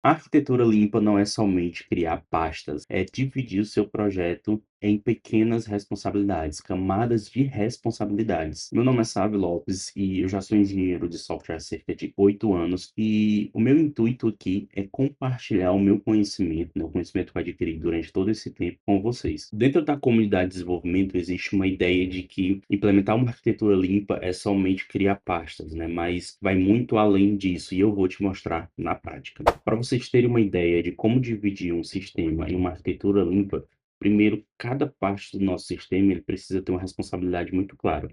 A arquitetura limpa não é somente criar pastas, é dividir o seu projeto em pequenas responsabilidades, camadas de responsabilidades. Meu nome é Sávio Lopes e eu já sou engenheiro de software há cerca de 8 anos e o meu intuito aqui é compartilhar o meu conhecimento, né, o conhecimento que eu adquiri durante todo esse tempo com vocês. Dentro da comunidade de desenvolvimento existe uma ideia de que implementar uma arquitetura limpa é somente criar pastas, né, mas vai muito além disso e eu vou te mostrar na prática. Para vocês terem uma ideia de como dividir um sistema em uma arquitetura limpa, primeiro, cada parte do nosso sistema ele precisa ter uma responsabilidade muito clara.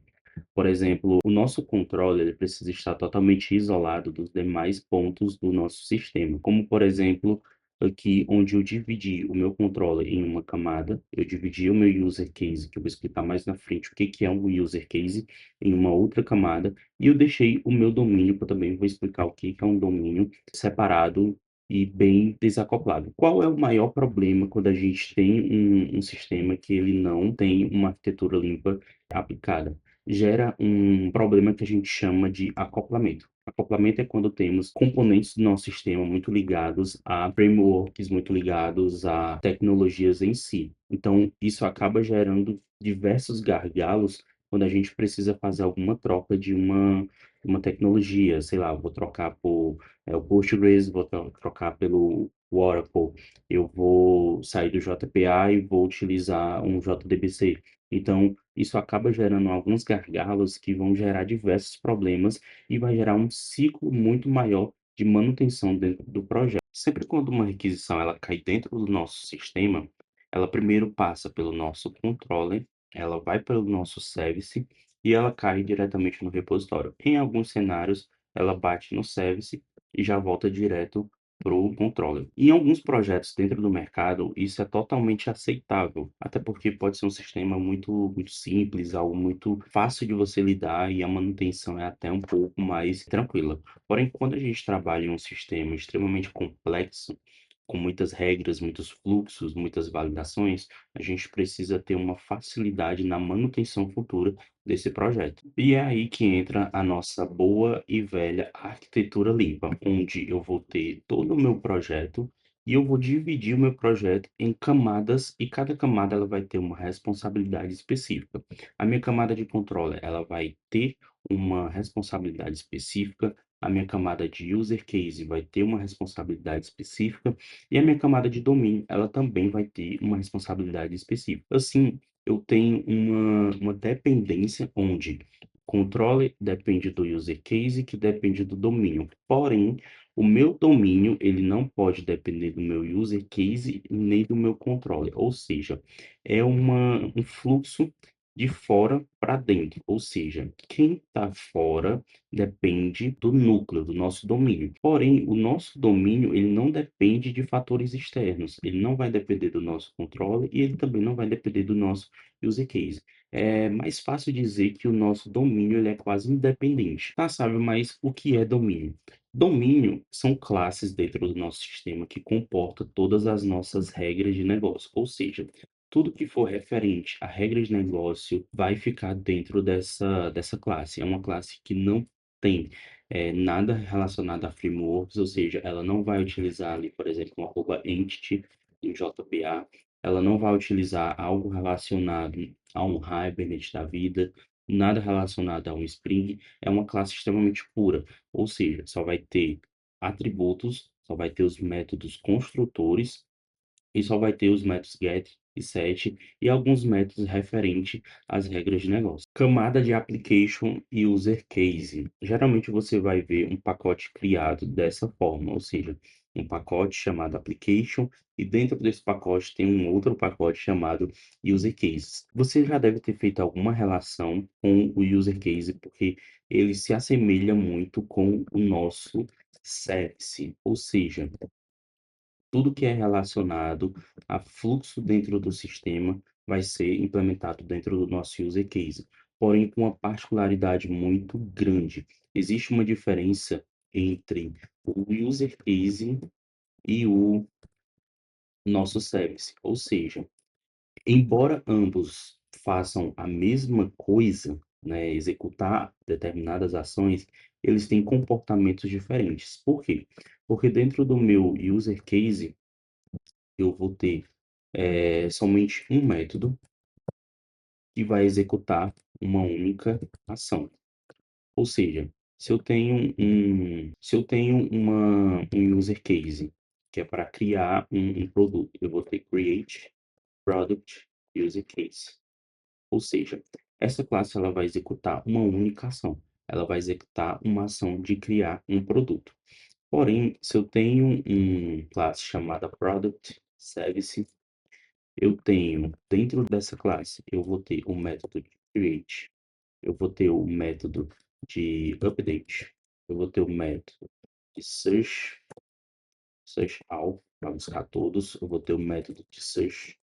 Por exemplo, o nosso controle ele precisa estar totalmente isolado dos demais pontos do nosso sistema, como por exemplo, aqui onde eu dividi o meu controle em uma camada, eu dividi o meu user case, que eu vou explicar mais na frente o que que é um user case, em uma outra camada, e eu deixei o meu domínio, que eu também vou explicar o que que é um domínio separado e bem desacoplado. Qual é o maior problema quando a gente tem um sistema que ele não tem uma arquitetura limpa aplicada? Gera um problema que a gente chama de acoplamento. Acoplamento é quando temos componentes do nosso sistema muito ligados a frameworks, muito ligados a tecnologias em si. Então, isso acaba gerando diversos gargalos quando a gente precisa fazer alguma troca de uma tecnologia. Sei lá, vou trocar por o Postgres, vou trocar pelo Oracle, eu vou sair do JPA e vou utilizar um JDBC. Então, isso acaba gerando alguns gargalos que vão gerar diversos problemas e vai gerar um ciclo muito maior de manutenção dentro do projeto. Sempre quando uma requisição ela cai dentro do nosso sistema, ela primeiro passa pelo nosso controller, ela vai pelo nosso service e ela cai diretamente no repositório. Em alguns cenários, ela bate no service e já volta direto para o controller. Em alguns projetos dentro do mercado, isso é totalmente aceitável, até porque pode ser um sistema muito simples, algo muito fácil de você lidar e a manutenção é até um pouco mais tranquila. Porém, quando a gente trabalha em um sistema extremamente complexo, com muitas regras, muitos fluxos, muitas validações, a gente precisa ter uma facilidade na manutenção futura desse projeto. E é aí que entra a nossa boa e velha arquitetura limpa, onde eu vou ter todo o meu projeto e eu vou dividir o meu projeto em camadas e cada camada ela vai ter uma responsabilidade específica. A minha camada de controle, ela vai ter uma responsabilidade específica, a minha camada de user case vai ter uma responsabilidade específica e a minha camada de domínio, ela também vai ter uma responsabilidade específica. Assim, eu tenho uma dependência onde controle depende do user case, que depende do domínio. Porém, o meu domínio, ele não pode depender do meu user case nem do meu controle. Ou seja, é um fluxo de fora para dentro. Ou seja, quem está fora depende do núcleo, do nosso domínio. Porém, o nosso domínio, ele não depende de fatores externos. Ele não vai depender do nosso controle e ele também não vai depender do nosso user case. É mais fácil dizer que o nosso domínio ele é quase independente. Tá, sabe? Mas o que é domínio? Domínio são classes dentro do nosso sistema que comporta todas as nossas regras de negócio. Ou seja, tudo que for referente a regras de negócio vai ficar dentro dessa classe. É uma classe que não tem nada relacionado a frameworks, ou seja, ela não vai utilizar ali, por exemplo, uma arroba entity em JPA, ela não vai utilizar algo relacionado a um Hibernate da vida, nada relacionado a um Spring, é uma classe extremamente pura, ou seja, só vai ter atributos, só vai ter os métodos construtores e só vai ter os métodos get e set e alguns métodos referentes às regras de negócio. Camada de application e user case. Geralmente você vai ver um pacote criado dessa forma, ou seja, um pacote chamado application e dentro desse pacote tem um outro pacote chamado user case. Você já deve ter feito alguma relação com o user case porque ele se assemelha muito com o nosso service, ou seja, tudo que é relacionado a fluxo dentro do sistema vai ser implementado dentro do nosso user case, porém com uma particularidade muito grande. Existe uma diferença entre o user case e o nosso service, ou seja, embora ambos façam a mesma coisa, né, executar determinadas ações, eles têm comportamentos diferentes. Por quê? Porque dentro do meu user case, eu vou ter somente um método que vai executar uma única ação. Ou seja, se eu tenho um user case que é para criar um produto, eu vou ter create product use case. Ou seja, essa classe ela vai executar uma única ação. Ela vai executar uma ação de criar um produto. Porém, se eu tenho um classe chamada product service, eu tenho dentro dessa classe, eu vou ter o método de create, eu vou ter o método de update, eu vou ter o método de search all, para buscar todos, eu vou ter o método de search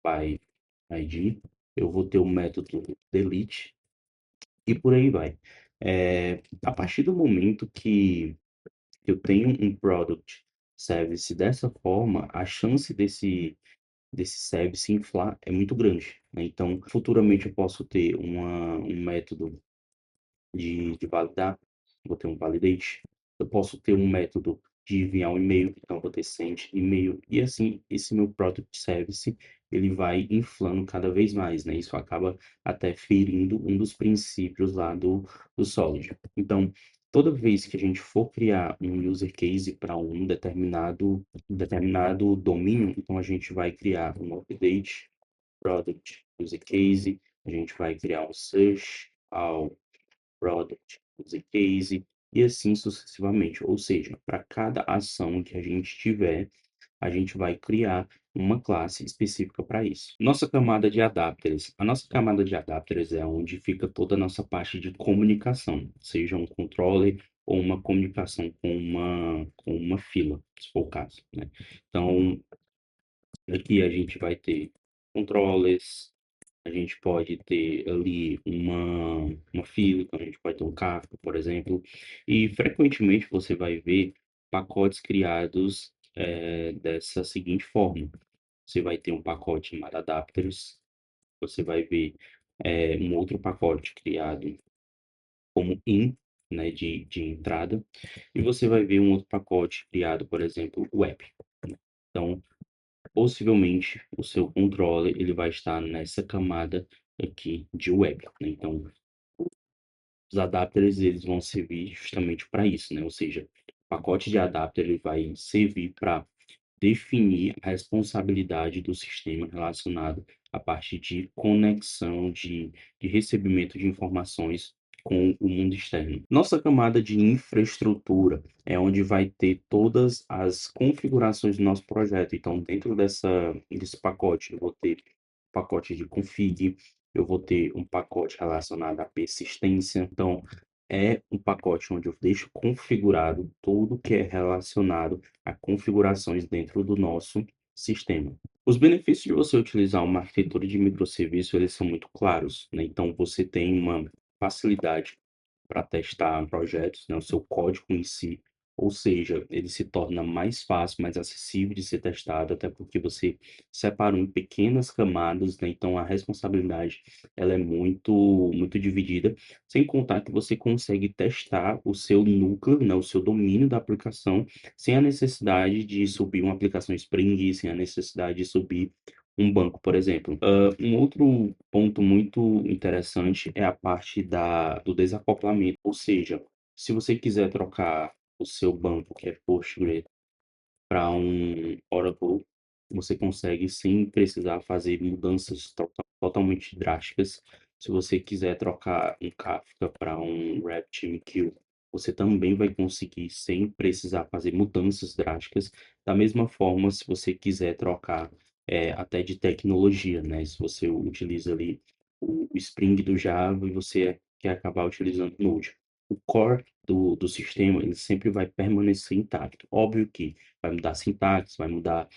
by ID, eu vou ter o método delete e por aí vai. A partir do momento que eu tenho um product service dessa forma, a chance desse service inflar é muito grande, né? Então, futuramente eu posso ter um método de validar, vou ter um validate. Eu posso ter um método de enviar um e-mail, então eu vou ter send e-mail. E assim, esse meu product service, ele vai inflando cada vez mais, né? Isso acaba até ferindo um dos princípios lá do Solid. Então, toda vez que a gente for criar um user case para um determinado domínio, então a gente vai criar um update, product, use case, a gente vai criar um search, ao product, use case e assim sucessivamente. Ou seja, para cada ação que a gente tiver, a gente vai criar uma classe específica para isso. Nossa camada de adapters. A nossa camada de adapters é onde fica toda a nossa parte de comunicação, seja um controller ou uma comunicação com uma fila, se for o caso, né? Então, aqui a gente vai ter controllers, a gente pode ter ali uma fila, então a gente pode ter um Kafka, por exemplo, e frequentemente você vai ver pacotes criados dessa seguinte forma. Você vai ter um pacote chamado adapters, você vai ver um outro pacote criado como in, né, de entrada, e você vai ver um outro pacote criado, por exemplo, web. Então, possivelmente o seu controller ele vai estar nessa camada aqui de web, né? Então, os adapters eles vão servir justamente para isso, né? Ou seja, o pacote de adapter ele vai servir para definir a responsabilidade do sistema relacionado à parte de conexão, de recebimento de informações com o mundo externo. Nossa camada de infraestrutura é onde vai ter todas as configurações do nosso projeto. Então, dentro desse pacote, eu vou ter pacote de config, eu vou ter um pacote relacionado à persistência. Então, é um pacote onde eu deixo configurado tudo que é relacionado a configurações dentro do nosso sistema. Os benefícios de você utilizar uma arquitetura de microserviço, eles são muito claros, né? Então, você tem uma facilidade para testar projetos, né? O seu código em si, ou seja, ele se torna mais fácil, mais acessível de ser testado, até porque você separou em pequenas camadas, né? Então, a responsabilidade ela é muito dividida, sem contar que você consegue testar o seu núcleo, né? O seu domínio da aplicação, sem a necessidade de subir uma aplicação Spring, sem a necessidade de subir um banco, por exemplo. Um outro ponto muito interessante é a parte do desacoplamento, ou seja, se você quiser trocar o seu banco, que é Postgre, para um Oracle, você consegue sem precisar fazer mudanças totalmente drásticas. Se você quiser trocar um Kafka para um RabbitMQ, você também vai conseguir sem precisar fazer mudanças drásticas. Da mesma forma, se você quiser trocar até de tecnologia, né? Se você utiliza ali o Spring do Java e você quer acabar utilizando Node. O core do sistema, ele sempre vai permanecer intacto. Óbvio que vai mudar a sintaxe, vai mudar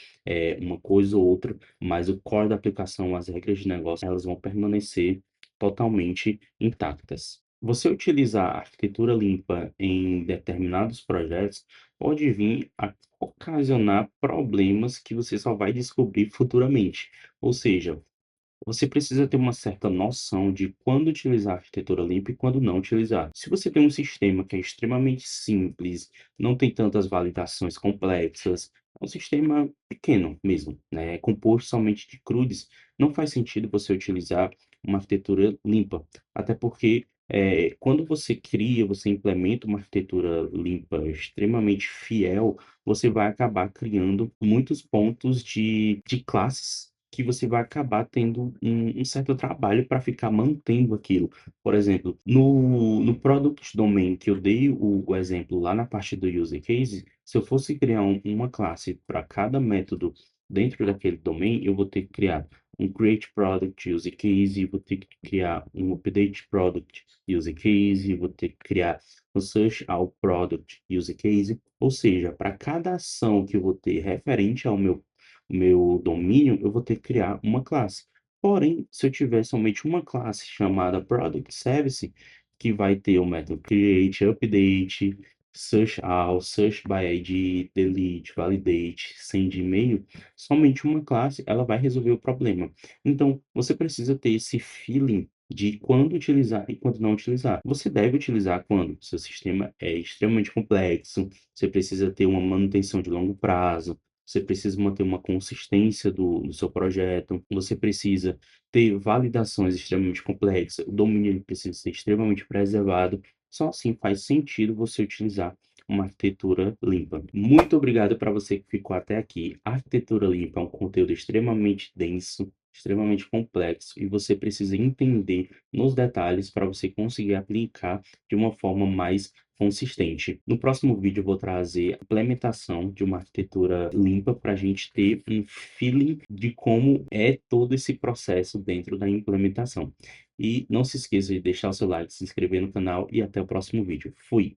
uma coisa ou outra, mas o core da aplicação, as regras de negócio, elas vão permanecer totalmente intactas. Você utilizar a arquitetura limpa em determinados projetos pode vir a ocasionar problemas que você só vai descobrir futuramente. Ou seja, Você precisa ter uma certa noção de quando utilizar a arquitetura limpa e quando não utilizar. Se você tem um sistema que é extremamente simples, não tem tantas validações complexas, é um sistema pequeno mesmo, né? É composto somente de CRUDs, não faz sentido você utilizar uma arquitetura limpa. Até porque quando você cria, você implementa uma arquitetura limpa extremamente fiel, você vai acabar criando muitos pontos de classes que você vai acabar tendo um certo trabalho para ficar mantendo aquilo. Por exemplo, no Product Domain que eu dei o exemplo lá na parte do Use Case, se eu fosse criar uma classe para cada método dentro daquele domain, eu vou ter que criar um Create Product Use Case, vou ter que criar um Update Product Use Case, vou ter que criar um Search All Product Use Case. Ou seja, para cada ação que eu vou ter referente ao meu domínio, eu vou ter que criar uma classe. Porém, se eu tiver somente uma classe chamada Product Service, que vai ter o método create, update, search all, search by ID, delete, validate, send e-mail, somente uma classe, ela vai resolver o problema. Então, você precisa ter esse feeling de quando utilizar e quando não utilizar. Você deve utilizar quando seu sistema é extremamente complexo, você precisa ter uma manutenção de longo prazo, você precisa manter uma consistência do seu projeto, você precisa ter validações extremamente complexas, o domínio ele precisa ser extremamente preservado. Só assim faz sentido você utilizar uma arquitetura limpa. Muito obrigado para você que ficou até aqui. A arquitetura limpa é um conteúdo extremamente denso, extremamente complexo, e você precisa entender nos detalhes para você conseguir aplicar de uma forma mais consistente. No próximo vídeo eu vou trazer a implementação de uma arquitetura limpa para a gente ter um feeling de como é todo esse processo dentro da implementação. E não se esqueça de deixar o seu like, se inscrever no canal e até o próximo vídeo. Fui!